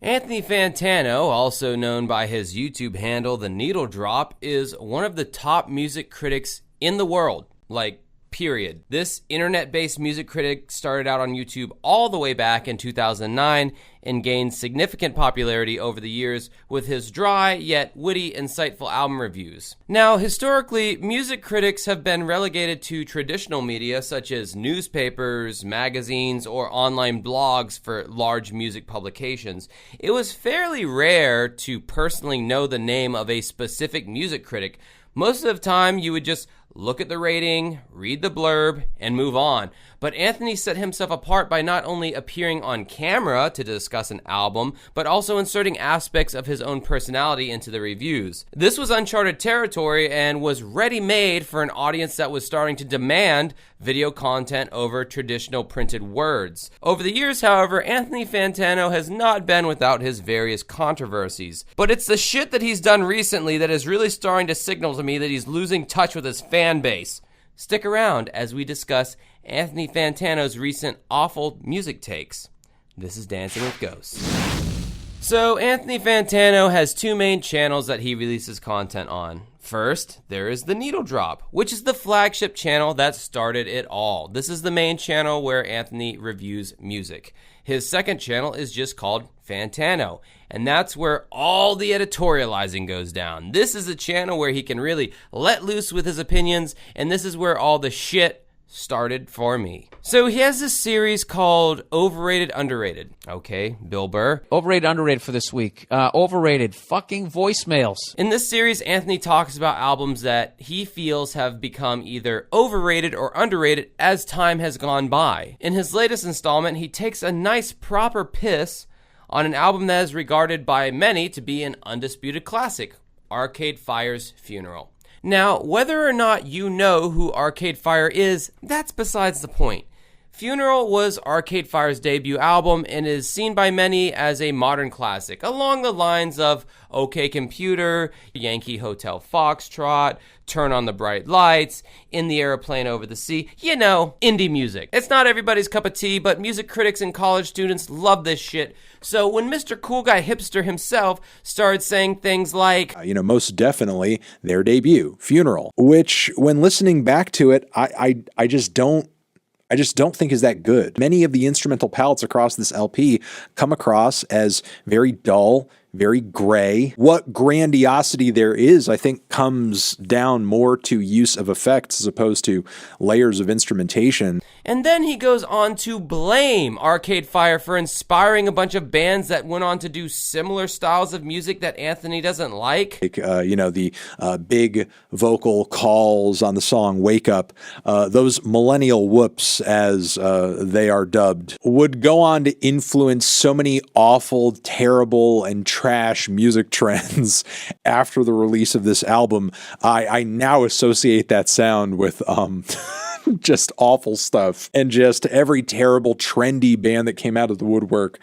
Anthony Fantano, also known by his YouTube handle The Needle Drop, is one of the top music critics in the world, like, period. This internet-based music critic started out on YouTube all the way back in 2009 and gained significant popularity over the years with his dry yet witty, insightful album reviews. Now, historically, music critics have been relegated to traditional media such as newspapers, magazines, or online blogs for large music publications. It was fairly rare to personally know the name of a specific music critic. Most of the time, you would just look at the rating, read the blurb, and move on. But Anthony set himself apart by not only appearing on camera to discuss an album, but also inserting aspects of his own personality into the reviews. This was uncharted territory and was ready-made for an audience that was starting to demand video content over traditional printed words. Over the years, however, Anthony Fantano has not been without his various controversies. But it's the shit that he's done recently that is really starting to signal to me that he's losing touch with his fan base. Stick around as we discuss Anthony Fantano's recent awful music takes. This is Dancing with Ghosts. So, Anthony Fantano has two main channels that he releases content on. First, there is The Needle Drop, which is the flagship channel that started it all. This is the main channel where Anthony reviews music. His second channel is just called Fantano, and that's where all the editorializing goes down. This is a channel where he can really let loose with his opinions, and this is where all the shit started for me. So he has this series called Overrated, Underrated. Okay, Bill Burr. Overrated, underrated for this week. Overrated fucking voicemails. In this series, Anthony talks about albums that he feels have become either overrated or underrated as time has gone by. In his latest installment, he takes a nice proper piss on an album that is regarded by many to be an undisputed classic, Arcade Fire's Funeral. Now, whether or not you know who Arcade Fire is, that's besides the point. Funeral was Arcade Fire's debut album and is seen by many as a modern classic, along the lines of OK Computer, Yankee Hotel Foxtrot, Turn on the Bright Lights, In the Airplane Over the Sea, you know, indie music. It's not everybody's cup of tea, but music critics and college students love this shit. So when Mr. Cool Guy Hipster himself started saying things like, most definitely their debut, Funeral, which when listening back to it, I just don't think is that good. Many of the instrumental palettes across this LP come across as very dull, very gray. What grandiosity there is, I think, comes down more to use of effects as opposed to layers of instrumentation. And then he goes on to blame Arcade Fire for inspiring a bunch of bands that went on to do similar styles of music that Anthony doesn't like. The big vocal calls on the song Wake Up, those millennial whoops, as they are dubbed, would go on to influence so many awful, terrible, and trash music trends after the release of this album. I now associate that sound with just awful stuff, and just every terrible trendy band that came out of the woodwork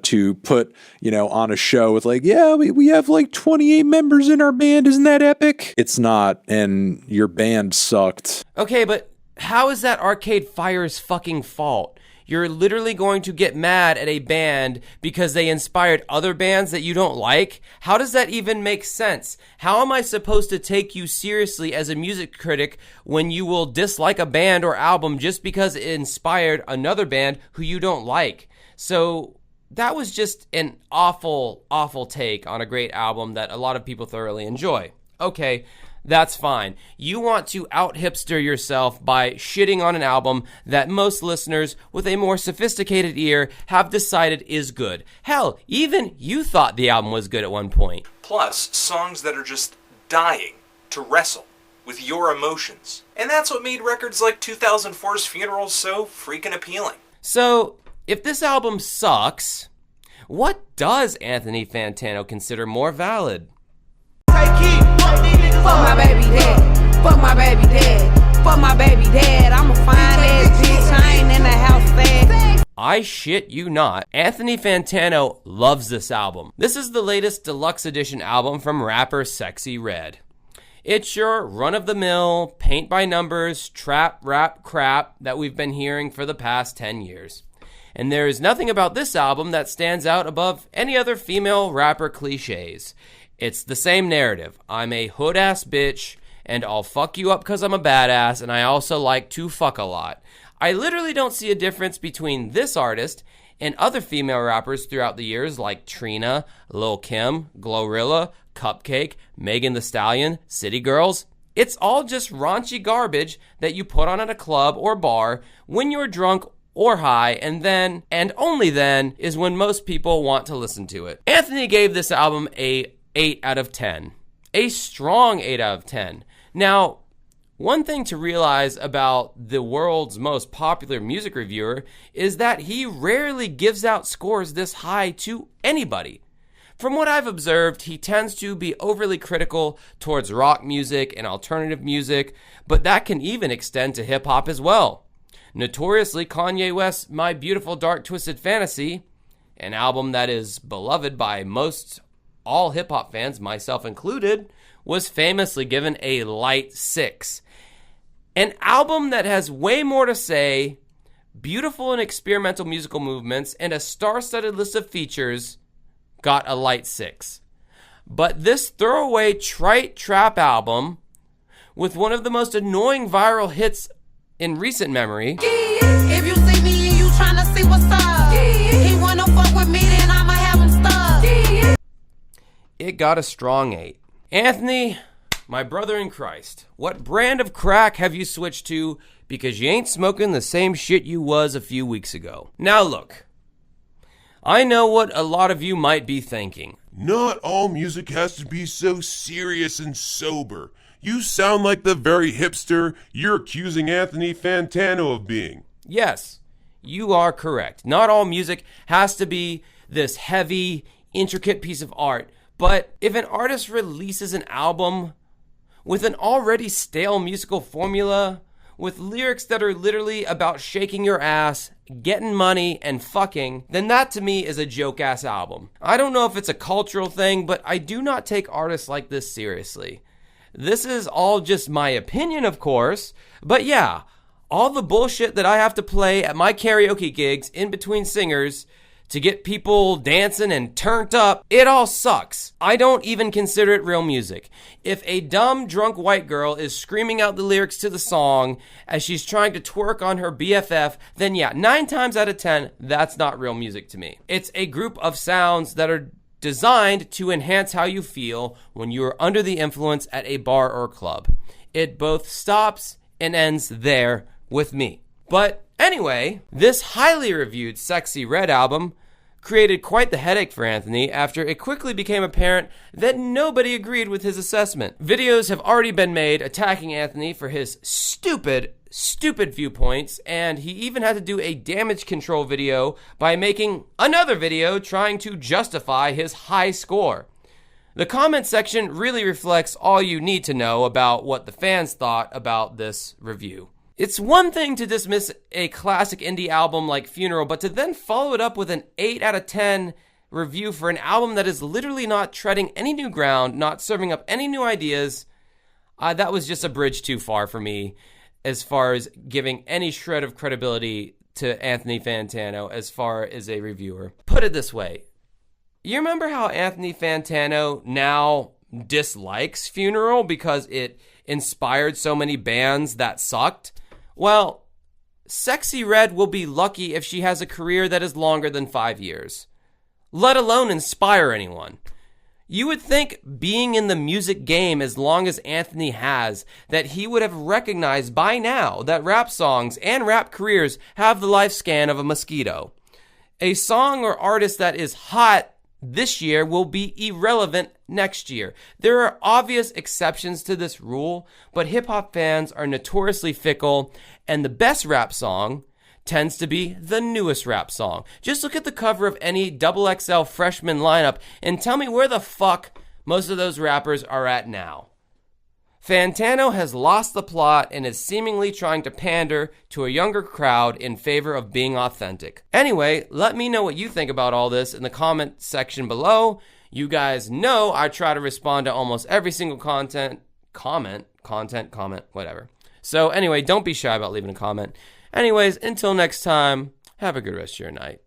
to put on a show with we have 28 members in our band, isn't that epic? It's not, and your band sucked. Okay, but how is that Arcade Fire's fucking fault? You're literally going to get mad at a band because they inspired other bands that you don't like? How does that even make sense? How am I supposed to take you seriously as a music critic when you will dislike a band or album just because it inspired another band who you don't like? So that was just an awful, awful take on a great album that a lot of people thoroughly enjoy. Okay, that's fine. You want to out-hipster yourself by shitting on an album that most listeners with a more sophisticated ear have decided is good. Hell, even you thought the album was good at one point. Plus, songs that are just dying to wrestle with your emotions. And that's what made records like 2004's Funeral so freaking appealing. So, if this album sucks, what does Anthony Fantano consider more valid? Fuck my baby dad, fuck my baby dad, fuck my baby dad, I'm a fine ass bitch, I ain't in the house fast. I shit you not, Anthony Fantano loves this album. This is the latest deluxe edition album from rapper Sexyy Red. It's your run-of-the-mill, paint-by-numbers, trap rap crap that we've been hearing for the past 10 years. And there is nothing about this album that stands out above any other female rapper cliches. It's the same narrative. I'm a hood-ass bitch, and I'll fuck you up because I'm a badass, and I also like to fuck a lot. I literally don't see a difference between this artist and other female rappers throughout the years like Trina, Lil' Kim, Glorilla, Cupcake, Megan Thee Stallion, City Girls. It's all just raunchy garbage that you put on at a club or bar when you're drunk or high, and then, and only then, is when most people want to listen to it. Anthony gave this album a 8 out of 10. A strong 8 out of 10. Now, one thing to realize about the world's most popular music reviewer is that he rarely gives out scores this high to anybody. From what I've observed, he tends to be overly critical towards rock music and alternative music, but that can even extend to hip-hop as well. Notoriously, Kanye West's My Beautiful Dark Twisted Fantasy, an album that is beloved by most all hip-hop fans, myself included, was famously given a light 6. An album that has way more to say, beautiful and experimental musical movements, and a star-studded list of features got a light 6. But this throwaway trite trap album, with one of the most annoying viral hits in recent memory, If you see me and you tryna see what's up, he wanna fuck with me, then I'ma have him stuck. it got a strong 8. Anthony, my brother in Christ, what brand of crack have you switched to because you ain't smoking the same shit you was a few weeks ago? Now look, I know what a lot of you might be thinking. Not all music has to be so serious and sober. You sound like the very hipster you're accusing Anthony Fantano of being. Yes, you are correct. Not all music has to be this heavy, intricate piece of art. But if an artist releases an album with an already stale musical formula, with lyrics that are literally about shaking your ass, getting money, and fucking, then that to me is a joke-ass album. I don't know if it's a cultural thing, but I do not take artists like this seriously. This is all just my opinion, of course, but yeah, all the bullshit that I have to play at my karaoke gigs in between singers to get people dancing and turned up, it all sucks. I don't even consider it real music. If a dumb, drunk white girl is screaming out the lyrics to the song as she's trying to twerk on her BFF, then yeah, 9 times out of 10, that's not real music to me. It's a group of sounds that are designed to enhance how you feel when you are under the influence at a bar or club. It both stops and ends there with me. But anyway, this highly reviewed Sexyy Red album created quite the headache for Anthony after it quickly became apparent that nobody agreed with his assessment. Videos have already been made attacking Anthony for his stupid viewpoints, and he even had to do a damage control video by making another video trying to justify his high score. The comment section really reflects all you need to know about what the fans thought about this review. It's one thing to dismiss a classic indie album like Funeral, but to then follow it up with an 8 out of 10 review for an album that is literally not treading any new ground, not serving up any new ideas, that was just a bridge too far for me as far as giving any shred of credibility to Anthony Fantano as far as a reviewer. Put it this way. You remember how Anthony Fantano now dislikes Funeral because it inspired so many bands that sucked? Well, Sexyy Red will be lucky if she has a career that is longer than 5 years, let alone inspire anyone. You would think, being in the music game as long as Anthony has, that he would have recognized by now that rap songs and rap careers have the lifespan of a mosquito. A song or artist that is hot this year will be irrelevant next year. There are obvious exceptions to this rule, but hip-hop fans are notoriously fickle, and the best rap song tends to be the newest rap song. Just look at the cover of any XXL freshman lineup and tell me where the fuck most of those rappers are at now. Fantano has lost the plot and is seemingly trying to pander to a younger crowd in favor of being authentic. Anyway, let me know what you think about all this in the comment section below. You guys know I try to respond to almost every single comment, whatever. So anyway, don't be shy about leaving a comment. Anyways, until next time, Have a good rest of your night.